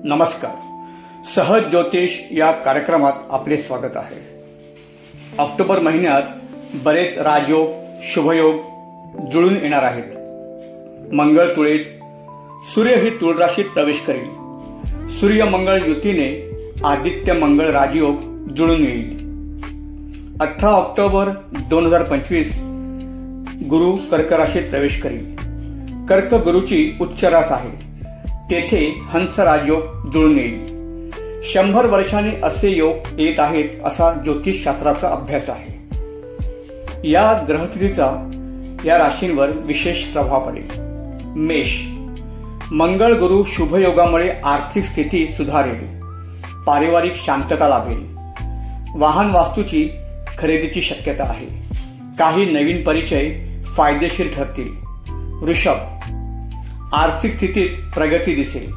नमस्कार. सहज ज्योतिष या कार्यक्रमात आपले स्वागत आहे. ऑक्टोबर महिन्यात बरेच राजयोग, शुभयोग जुळून येणार आहेत. मंगळ तुळेत, सूर्य ही तुळ राशीत प्रवेश करेल. सूर्य मंगळ युतीने आदित्य मंगळ राजयोग जुळून येईल. 18 ऑक्टोबर 2025 गुरु कर्क राशीत प्रवेश करेल. कर्क गुरुची उच्च रास आहे. तेथे हंस राजयोग जुळून येईल. 100 वर्षांनी असे योग येत आहेत असा ज्योतिषशास्त्राचा अभ्यास आहे. या ग्रहस्थितीचा या राशींवर विशेष प्रभाव पडेल. मेष, मंगळ गुरु शुभयोगामुळे आर्थिक स्थिती सुधारेल. पारिवारिक शांतता लाभेल. वाहन वास्तूची खरेदीची शक्यता आहे. काही नवीन परिचय फायदेशीर ठरतील. वृषभ, आर्थिक स्थितीत प्रगती दिसेल.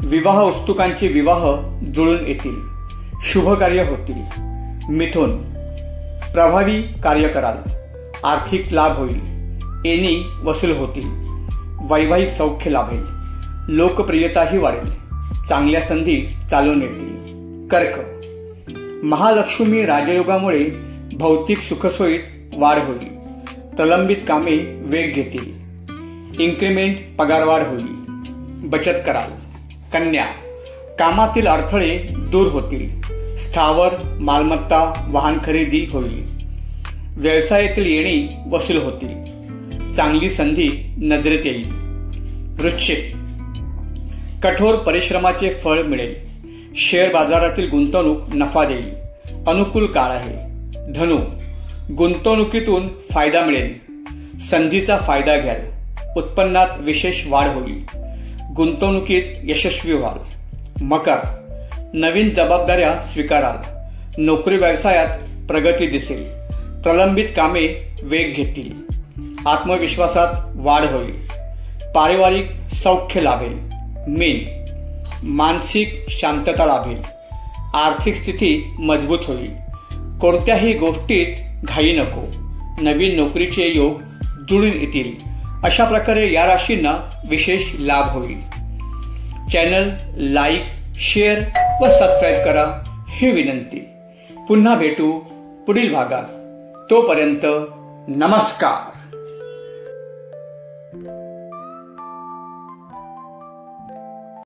विवाह उत्सुकांचे विवाह जुळून येतील. शुभ कार्य होतील. मिथुन, प्रभावी कार्य कराल. आर्थिक लाभ होईल. येणी वसूल होतील. वैवाहिक सौख्य लाभेल. लोकप्रियताही वाढेल. चांगल्या संधी चालून येतील. कर्क, महालक्ष्मी राजयोगामुळे भौतिक सुखसोयीत वाढ होईल. प्रलंबित कामे वेग घेतील. इन्क्रिमेंट पगारवाढ होईल. बचत कराल. कन्या, कामातील अडथळे दूर होतील. स्थावर मालमत्ता वाहन खरेदी होईल. व्यवसायातील येणी वसूल होतील. चांगली संधी नजरेत येईल. वृश्चिक, कठोर परिश्रमाचे फळ मिळेल. शेअर बाजारातील गुंतवणूक नफा देईल. अनुकूल काळ आहे. धनु, गुंतवणुकीतून फायदा मिळेल. संधीचा फायदा घ्याल. उत्पन्नात विशेष वाढ होईल. गुंतवणुकीत यशस्वी व्हाल. मकर, नवीन जबाबदाऱ्या स्वीकाराल. नोकरी व्यवसायात प्रगती दिसेल. प्रलंबित कामे वेग घेतील. आत्मविश्वासात वाढ होईल. पारिवारिक सौख्य लाभेल. मीन, मानसिक शांतता लाभेल. आर्थिक स्थिती मजबूत होईल. कोणत्याही गोष्टीत घाई नको. नवीन नोकरीचे योग जुळून येतील. अशा प्रकारे या राशींना विशेष लाभ होईल. चॅनल लाईक, शेअर व सबस्क्राईब करा ही विनंती. पुन्हा भेटू पुढील भागात. तोपर्यंत नमस्कार.